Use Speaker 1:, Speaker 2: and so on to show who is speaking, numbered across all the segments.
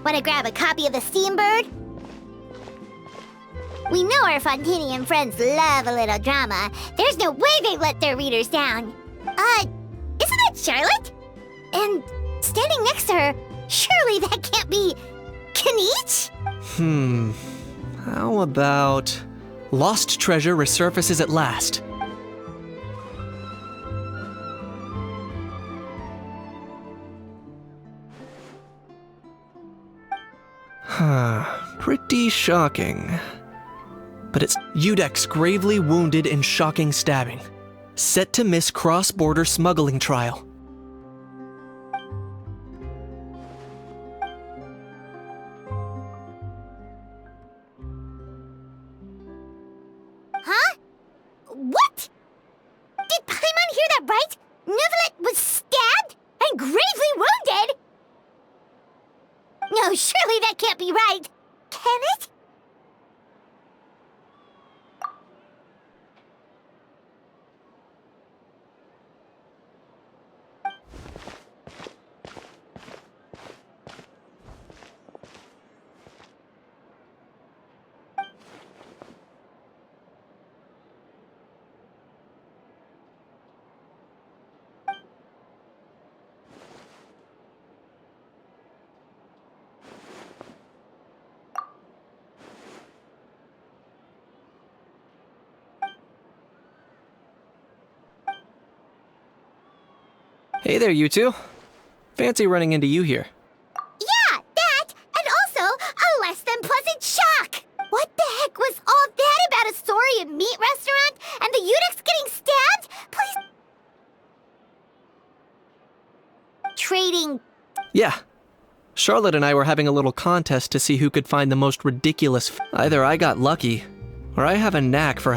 Speaker 1: Wanna grab a copy of the Steambird? We know our Fontanian friends love a little drama. There's no way they let their readers down. Isn't that Charlotte? And standing next to her, surely that can't be Kaniche?
Speaker 2: How about... Lost treasure resurfaces at last. Pretty shocking. But it's Udex gravely wounded in shocking stabbing. Set to miss cross-border smuggling trial.
Speaker 1: Huh? What? Did Paimon hear that right? Neuvillette was stabbed and gravely wounded? No, surely that can't be right. Can it?
Speaker 2: Hey there, you two. Fancy running into you here.
Speaker 1: Yeah, that, and also a less than pleasant shock. What the heck was all that about a Saurian meat restaurant and the Udex getting stabbed? Please. Trading.
Speaker 2: Yeah. Charlotte and I were having a little contest to see who could find the most ridiculous Either I got lucky, or I have a knack for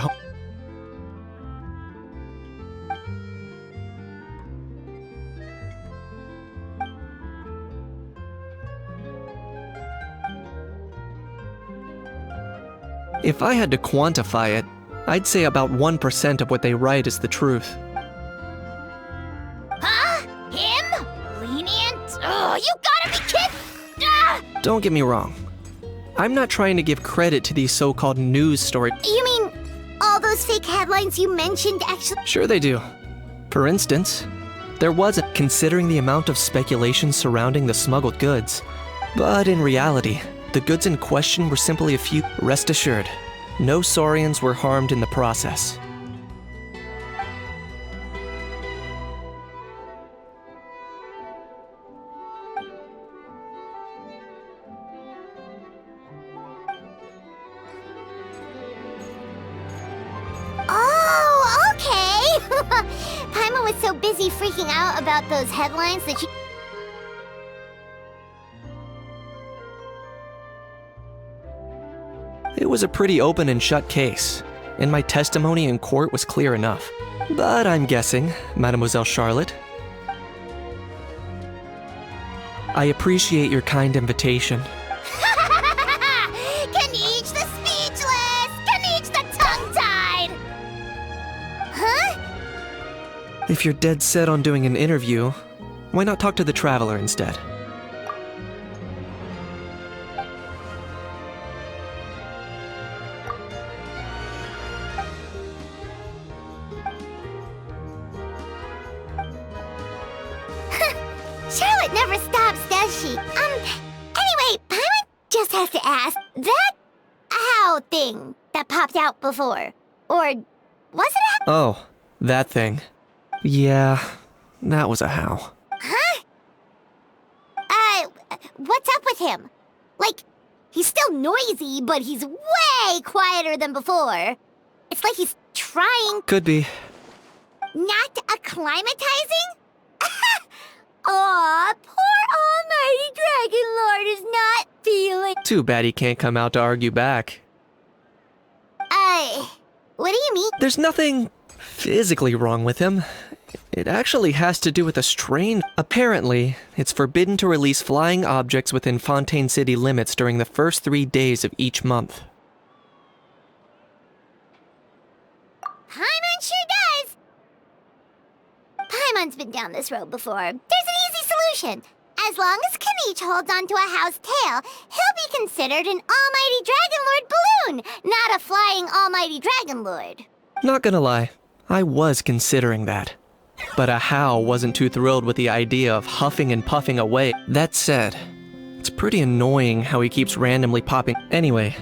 Speaker 2: If I had to quantify it, I'd say about 1% of what they write is the truth.
Speaker 1: Huh? Him? Lenient? Oh, you gotta be kidding! Ah!
Speaker 2: Don't get me wrong. I'm not trying to give credit to these so-called news stories.
Speaker 1: You mean all those fake headlines you mentioned actually?
Speaker 2: Sure they do. For instance, there wasn't, considering the amount of speculation surrounding the smuggled goods. But in reality, the goods in question were simply a few. Rest assured, no Saurians were harmed in the process.
Speaker 1: Oh, okay! Paimon was so busy freaking out about those headlines that she...
Speaker 2: It was a pretty open and shut case, and my testimony in court was clear enough. But I'm guessing, Mademoiselle Charlotte, I appreciate your kind invitation.
Speaker 1: Kaniche the speechless! Kaniche the tongue-tied! Huh?
Speaker 2: If you're dead set on doing an interview, why not talk to the Traveler instead?
Speaker 1: Charlotte never stops, does she? Anyway, Paimon just has to ask, that how thing that popped out before, or was it a...
Speaker 2: Oh, that thing. Yeah, that was a how.
Speaker 1: Huh? What's up with him? Like, he's still noisy, but he's way quieter than before. It's like he's trying...
Speaker 2: Could be.
Speaker 1: Not acclimatizing? Aw, poor almighty Dragon Lord is not feeling...
Speaker 2: Too bad he can't come out to argue back.
Speaker 1: What do you mean?
Speaker 2: There's nothing physically wrong with him. It actually has to do with a strain. Apparently, it's forbidden to release flying objects within Fontaine City limits during the first 3 days of each month.
Speaker 1: Paimon sure does! Paimon's been down this road before. There's an easy solution. As long as Kaniche holds onto a house tail, he'll be considered an almighty Dragon Lord balloon, not a flying almighty Dragon Lord.
Speaker 2: Not gonna lie, I was considering that. But Ahau wasn't too thrilled with the idea of huffing and puffing away. That said, it's pretty annoying how he keeps randomly popping. Anyway,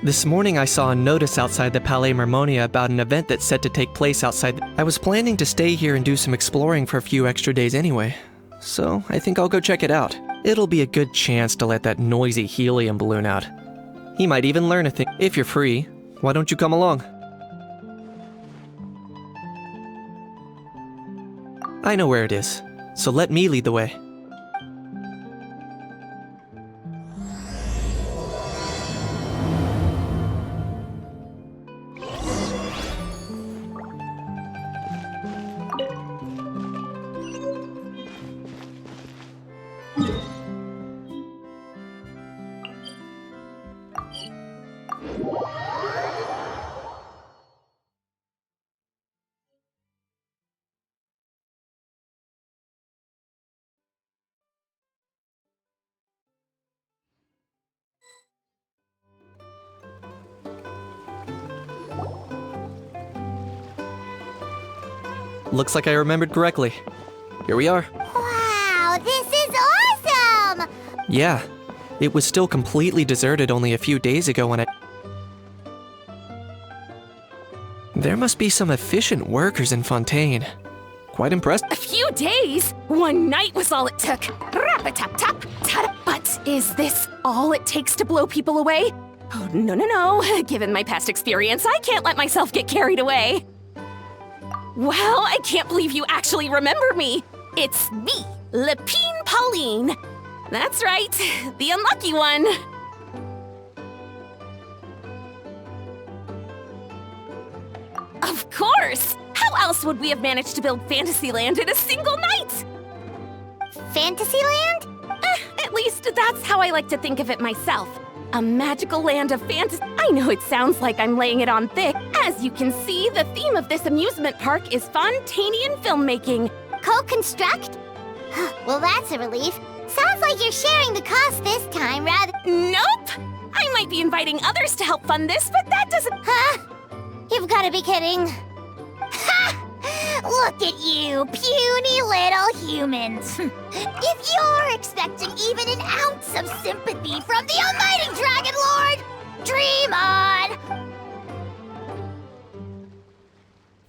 Speaker 2: this morning I saw a notice outside the Palais Mermonia about an event that's set to take place outside. I was planning to stay here and do some exploring for a few extra days anyway, so I think I'll go check it out. It'll be a good chance to let that noisy helium balloon out. He might even learn a thing. If you're free, why don't you come along? I know where it is, so let me lead the way. Looks like I remembered correctly. Here we are.
Speaker 1: Wow, this is awesome!
Speaker 2: Yeah, it was still completely deserted only a few days ago when There must be some efficient workers in Fontaine. Quite impressed.
Speaker 3: A few days? One night was all it took. Rap-a-tap-tap, ta-da. But is this all it takes to blow people away? Oh, no. Given my past experience, I can't let myself get carried away. Well, I can't believe you actually remember me. It's me, Lepine Pauline. That's right, the unlucky one. Of course! How else would we have managed to build Fantasyland in a single night?
Speaker 1: Fantasyland?
Speaker 3: At least that's how I like to think of it myself. A magical land of fantasy. I know it sounds like I'm laying it on thick. As you can see, the theme of this amusement park is Fontainian filmmaking.
Speaker 1: Co-construct? Well, that's a relief. Sounds like you're sharing the cost this time rather...
Speaker 3: Nope! I might be inviting others to help fund this, but that doesn't...
Speaker 1: Huh? You've gotta be kidding. Ha! Look at you, puny little humans. If you're expecting even an ounce of sympathy from the almighty Dragon Lord, dream on!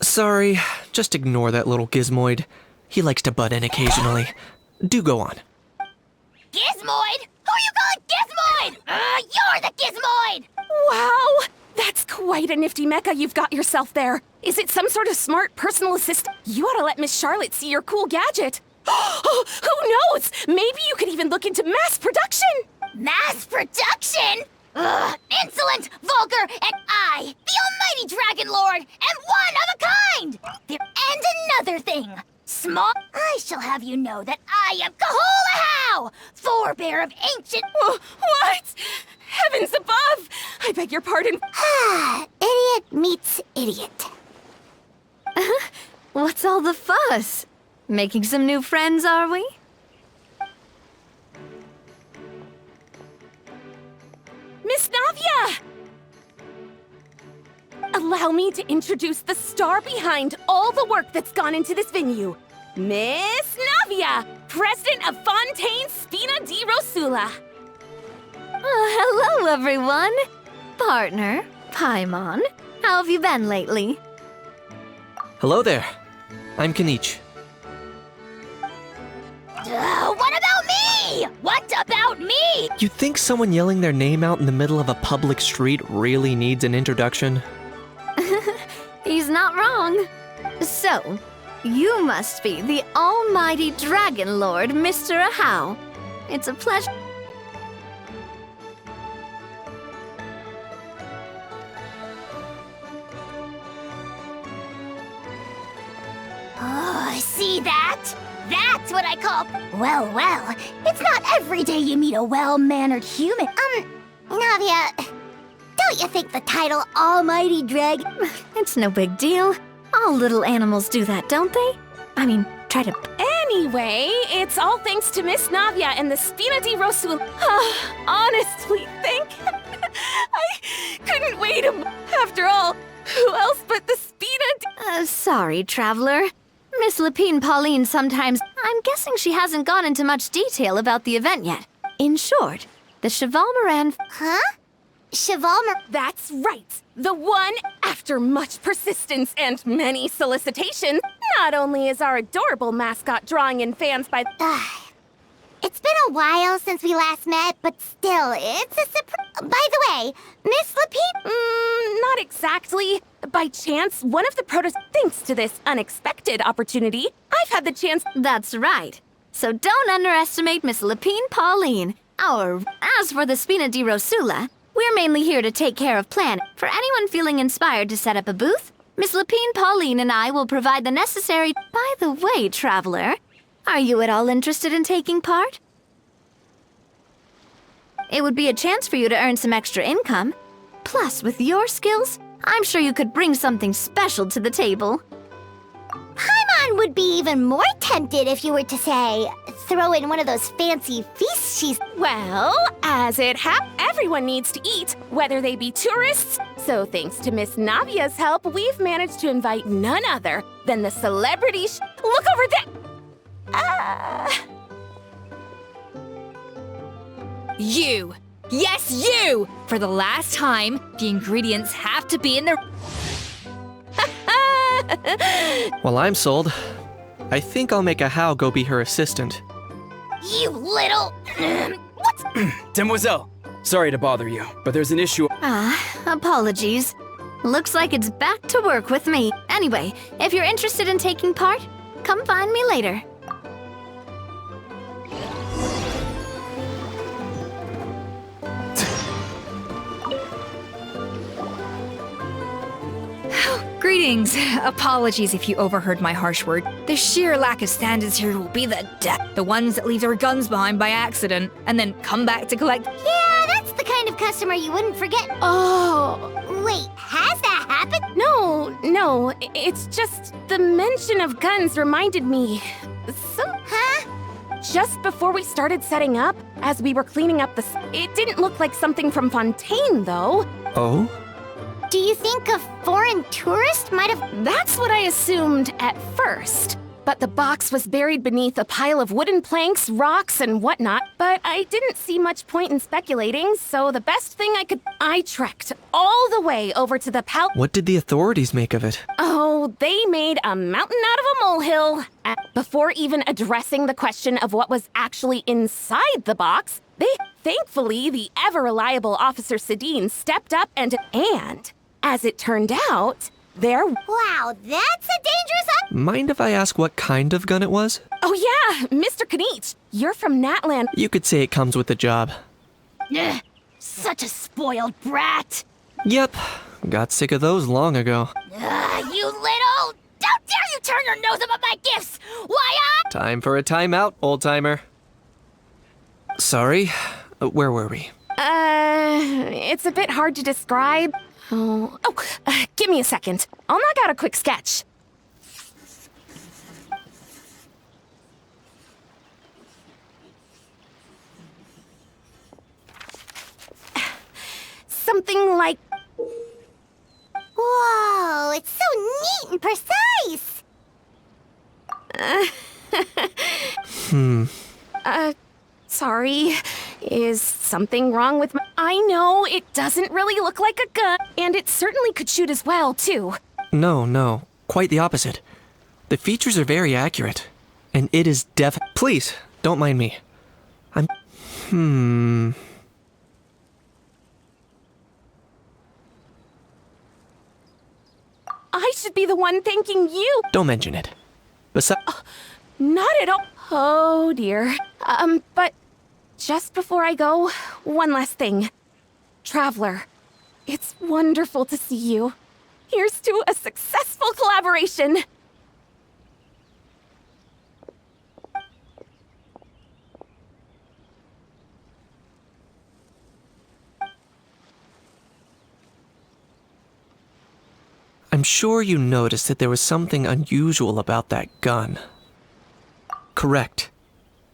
Speaker 2: Sorry, just ignore that little gizmoid. He likes to butt in occasionally. Do go on.
Speaker 1: Gizmoid? Who are you calling Gizmoid? You're the Gizmoid!
Speaker 3: Wow! That's quite a nifty mecha you've got yourself there. Is it some sort of smart personal assistant? You ought to let Miss Charlotte see your cool gadget. Who knows? Maybe you could even look into mass production.
Speaker 1: Mass production? Ugh, insolent, vulgar, and I, the almighty Dragon Lord, am one of a kind! And another thing, small, I shall have you know that I am Kahulahau, forebear of ancient...
Speaker 3: What? Heavens above! I beg your pardon.
Speaker 1: Idiot meets idiot.
Speaker 4: What's all the fuss? Making some new friends, are we?
Speaker 3: Miss Navia! Allow me to introduce the star behind all the work that's gone into this venue. Miss Navia, president of Fontaine Spina di Rosula.
Speaker 4: Hello, everyone. Partner, Paimon, how have you been lately?
Speaker 2: Hello there. I'm Kaniche.
Speaker 1: What about me? What about me?
Speaker 2: You think someone yelling their name out in the middle of a public street really needs an introduction?
Speaker 4: He's not wrong. So, you must be the almighty Dragon Lord, Mr. Ahau. It's a pleasure.
Speaker 1: Oh, see that? That's what I call... Well, it's not every day you meet a well-mannered human. Navia, don't you think the title Almighty Dragon...
Speaker 4: It's no big deal. All little animals do that, don't they? I mean, try to...
Speaker 3: Anyway, it's all thanks to Miss Navia and the Spina di Rosul. Honestly, I couldn't wait after all. Who else but the Spina di...
Speaker 4: Sorry, Traveler. Miss Lapine Pauline sometimes... I'm guessing she hasn't gone into much detail about the event yet. In short, the Cheval Moran...
Speaker 1: Huh? Cheval
Speaker 3: That's right. The one, after much persistence and many solicitations, not only is our adorable mascot drawing in fans by...
Speaker 1: It's been a while since we last met, but still, it's a surprise. By the way, Miss Lapine...
Speaker 3: not exactly. By chance, one of the thanks to this unexpected opportunity, I've had the chance...
Speaker 4: That's right. So don't underestimate Miss Lapine Pauline. As for the Spina di Rosula, we're mainly here to take care of planning. For anyone feeling inspired to set up a booth, Miss Lapine Pauline and I will provide the necessary... By the way, Traveler, are you at all interested in taking part? It would be a chance for you to earn some extra income. Plus, with your skills, I'm sure you could bring something special to the table.
Speaker 1: Paimon would be even more tempted if you were to, say, throw in one of those fancy feasts she's...
Speaker 3: Well, as it happens, everyone needs to eat, whether they be tourists. So thanks to Miss Navia's help, we've managed to invite none other than the celebrity Look over there!
Speaker 5: You! Yes, you! For the last time, the ingredients have to be in the...
Speaker 2: Well, I'm sold. I think I'll make a How go be her assistant.
Speaker 1: You little...
Speaker 6: Demoiselle, sorry to bother you, but there's an issue.
Speaker 4: Apologies. Looks like it's back to work with me. Anyway, if you're interested in taking part, come find me later.
Speaker 5: Greetings. Apologies if you overheard my harsh word. The sheer lack of standards here will be the death. The ones that leave their guns behind by accident and then come back to collect...
Speaker 1: Yeah, that's the kind of customer you wouldn't forget.
Speaker 3: Oh...
Speaker 1: Wait, has that happened?
Speaker 3: No, it's just the mention of guns reminded me.
Speaker 1: Huh?
Speaker 3: Just before we started setting up, as we were cleaning up it didn't look like something from Fontaine, though.
Speaker 2: Oh?
Speaker 1: Do you think a foreign tourist might have...
Speaker 3: That's what I assumed at first. But the box was buried beneath a pile of wooden planks, rocks, and whatnot. But I didn't see much point in speculating, so the best thing I trekked all the way over to the
Speaker 2: What did the authorities make of it?
Speaker 3: Oh, they made a mountain out of a molehill. Before even addressing the question of what was actually inside the box, thankfully, the ever-reliable Officer Sedine stepped up and as it turned out,
Speaker 1: Wow, that's a dangerous...
Speaker 2: Mind if I ask what kind of gun it was?
Speaker 3: Oh yeah, Mr. Kanich, you're from Natland.
Speaker 2: You could say it comes with the job.
Speaker 1: Ugh, such a spoiled brat.
Speaker 2: Yep, got sick of those long ago.
Speaker 1: You little... How dare you turn your nose up at my gifts! Why,
Speaker 2: Time for a timeout, old-timer. Sorry, where were we?
Speaker 3: It's a bit hard to describe. Give me a second. I'll knock out a quick sketch. Something like...
Speaker 1: Whoa, it's so neat and precise!
Speaker 3: Sorry. Is something wrong with my... I know, it doesn't really look like a gun, and it certainly could shoot as well, too.
Speaker 2: No, quite the opposite. The features are very accurate, and it is Please, don't mind me.
Speaker 3: I should be the one thanking you.
Speaker 2: Don't mention it.
Speaker 3: Not at all. Oh, dear. But just before I go, one last thing. Traveler, it's wonderful to see you. Here's to a successful collaboration.
Speaker 2: I'm sure you noticed that there was something unusual about that gun. Correct.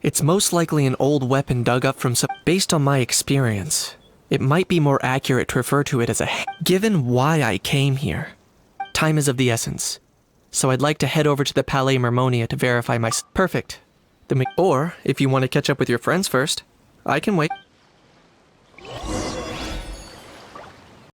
Speaker 2: It's most likely an old weapon dug up from some... Based on my experience, it might be more accurate to refer to it as a... Given why I came here, time is of the essence. So I'd like to head over to the Palais Mermonia to verify my... Perfect. Then we... Or, if you want to catch up with your friends first, I can wait.